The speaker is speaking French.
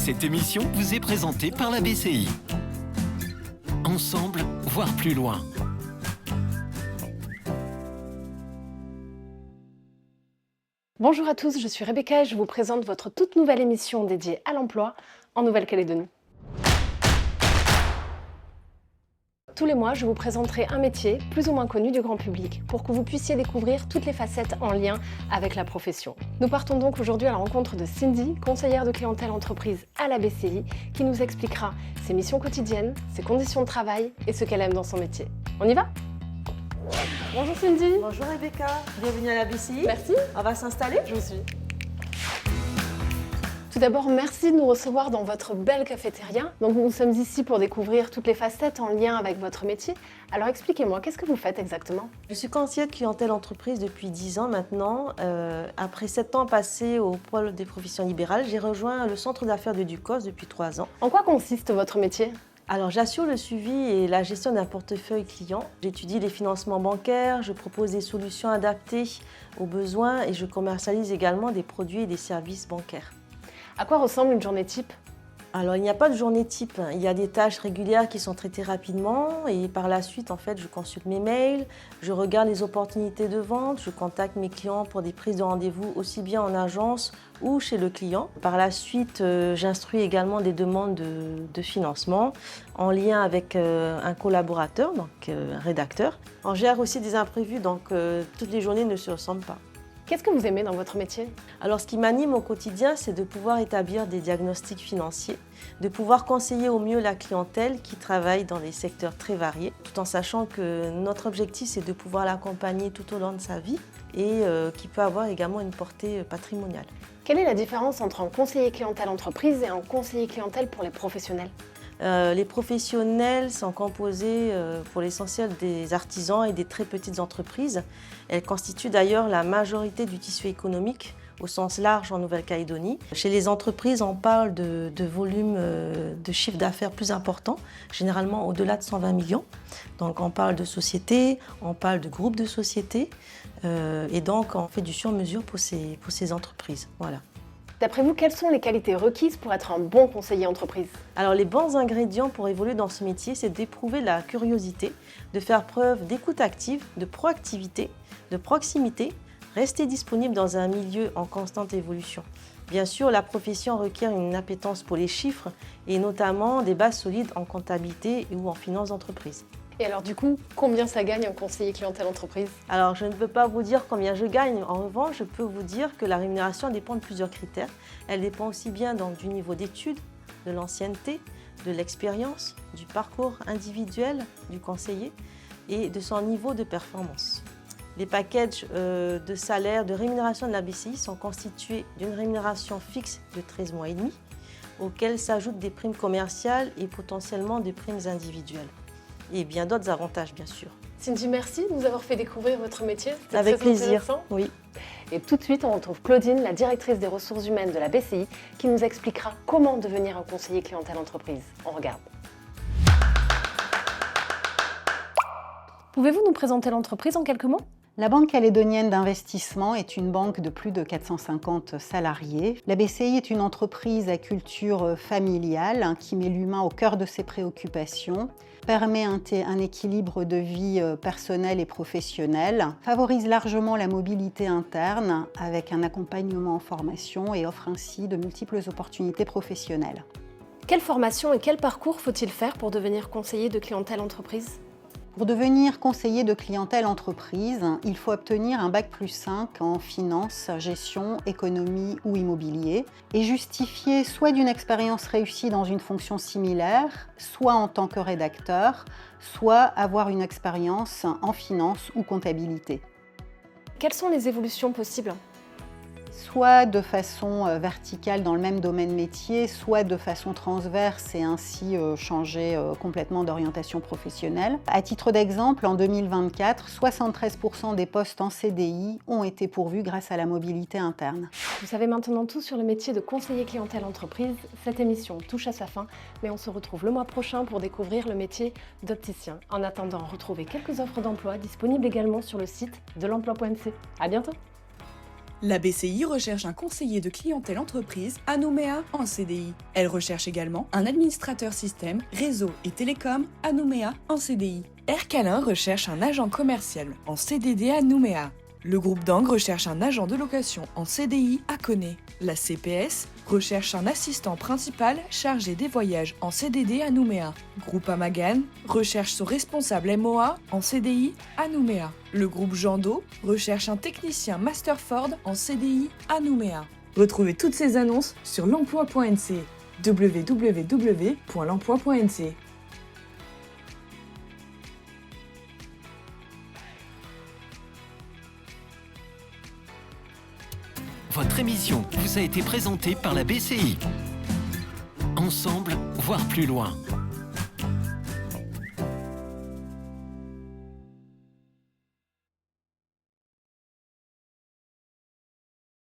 Cette émission vous est présentée par la BCI. Ensemble, voir plus loin. Bonjour à tous, je suis Rebecca et je vous présente votre toute nouvelle émission dédiée à l'emploi en Nouvelle-Calédonie. Tous les mois, je vous présenterai un métier plus ou moins connu du grand public pour que vous puissiez découvrir toutes les facettes en lien avec la profession. Nous partons donc aujourd'hui à la rencontre de Cindy, conseillère de clientèle entreprise à la BCI, qui nous expliquera ses missions quotidiennes, ses conditions de travail et ce qu'elle aime dans son métier. On y va ? Bonjour Cindy. Bonjour Rebecca, bienvenue à la BCI. Merci. On va s'installer. Je vous suis. Tout d'abord, merci de nous recevoir dans votre belle cafétéria. Donc nous sommes ici pour découvrir toutes les facettes en lien avec votre métier. Alors expliquez-moi, qu'est-ce que vous faites exactement ? Je suis conseillère de clientèle entreprise depuis 10 ans maintenant. Après 7 ans passés au pôle des professions libérales, j'ai rejoint le centre d'affaires de Ducos depuis 3 ans. En quoi consiste votre métier ? Alors j'assure le suivi et la gestion d'un portefeuille client. J'étudie les financements bancaires, je propose des solutions adaptées aux besoins et je commercialise également des produits et des services bancaires. À quoi ressemble une journée type ? Alors il n'y a pas de journée type, il y a des tâches régulières qui sont traitées rapidement et par la suite en fait je consulte mes mails, je regarde les opportunités de vente, je contacte mes clients pour des prises de rendez-vous aussi bien en agence ou chez le client. Par la suite j'instruis également des demandes de financement en lien avec un collaborateur, donc un rédacteur. On gère aussi des imprévus donc toutes les journées ne se ressemblent pas. Qu'est-ce que vous aimez dans votre métier ? Alors, ce qui m'anime au quotidien, c'est de pouvoir établir des diagnostics financiers, de pouvoir conseiller au mieux la clientèle qui travaille dans des secteurs très variés, tout en sachant que notre objectif, c'est de pouvoir l'accompagner tout au long de sa vie et qui peut avoir également une portée patrimoniale. Quelle est la différence entre un conseiller clientèle entreprise et un conseiller clientèle pour les professionnels ? Les professionnels sont composés pour l'essentiel des artisans et des très petites entreprises. Elles constituent d'ailleurs la majorité du tissu économique au sens large en Nouvelle-Calédonie. Chez les entreprises, on parle de volume de chiffre d'affaires plus important, généralement au-delà de 120 millions. Donc on parle de sociétés, on parle de groupes de sociétés et donc on fait du sur-mesure pour ces entreprises. Voilà. D'après vous, quelles sont les qualités requises pour être un bon conseiller entreprise ? Alors les bons ingrédients pour évoluer dans ce métier, c'est d'éprouver la curiosité, de faire preuve d'écoute active, de proactivité, de proximité, rester disponible dans un milieu en constante évolution. Bien sûr, la profession requiert une appétence pour les chiffres et notamment des bases solides en comptabilité ou en finance d'entreprise. Et alors du coup, combien ça gagne un conseiller clientèle entreprise ? Alors je ne peux pas vous dire combien je gagne. En revanche, je peux vous dire que la rémunération dépend de plusieurs critères. Elle dépend aussi bien du niveau d'études, de l'ancienneté, de l'expérience, du parcours individuel du conseiller et de son niveau de performance. Les packages de salaire, de rémunération de la BCI sont constitués d'une rémunération fixe de 13 mois et demi, auxquelles s'ajoutent des primes commerciales et potentiellement des primes individuelles. Et bien d'autres avantages, bien sûr. Cindy, merci de nous avoir fait découvrir votre métier. C'était Avec très plaisir, intéressant. oui. Et tout de suite, on retrouve Claudine, la directrice des ressources humaines de la BCI, qui nous expliquera comment devenir un conseiller clientèle entreprise. On regarde. Pouvez-vous nous présenter l'entreprise en quelques mots ? La Banque calédonienne d'investissement est une banque de plus de 450 salariés. La BCI est une entreprise à culture familiale qui met l'humain au cœur de ses préoccupations, permet un équilibre de vie personnelle et professionnelle, favorise largement la mobilité interne avec un accompagnement en formation et offre ainsi de multiples opportunités professionnelles. Quelle formation et quel parcours faut-il faire pour devenir conseiller de clientèle entreprise ? Pour devenir conseiller de clientèle entreprise, il faut obtenir un bac+5 en finance, gestion, économie ou immobilier et justifier soit d'une expérience réussie dans une fonction similaire, soit en tant que rédacteur, soit avoir une expérience en finance ou comptabilité. Quelles sont les évolutions possibles ? Soit de façon verticale dans le même domaine métier, soit de façon transverse et ainsi changer complètement d'orientation professionnelle. À titre d'exemple, en 2024, 73% des postes en CDI ont été pourvus grâce à la mobilité interne. Vous savez maintenant tout sur le métier de conseiller clientèle entreprise. Cette émission touche à sa fin, mais on se retrouve le mois prochain pour découvrir le métier d'opticien. En attendant, retrouvez quelques offres d'emploi disponibles également sur le site de l'emploi.nc. À bientôt! La BCI recherche un conseiller de clientèle entreprise à Nouméa en CDI. Elle recherche également un administrateur système, réseau et télécom à Nouméa en CDI. Ercalin recherche un agent commercial en CDD à Nouméa. Le groupe Dang recherche un agent de location en CDI à Koné. La CPS recherche un assistant principal chargé des voyages en CDD à Nouméa. Groupe Amagan recherche son responsable MOA en CDI à Nouméa. Le groupe Jando recherche un technicien Masterford en CDI à Nouméa. Retrouvez toutes ces annonces sur l'emploi.nc. www.l'emploi.nc. Votre émission vous a été présentée par la BCI. Ensemble, voir plus loin.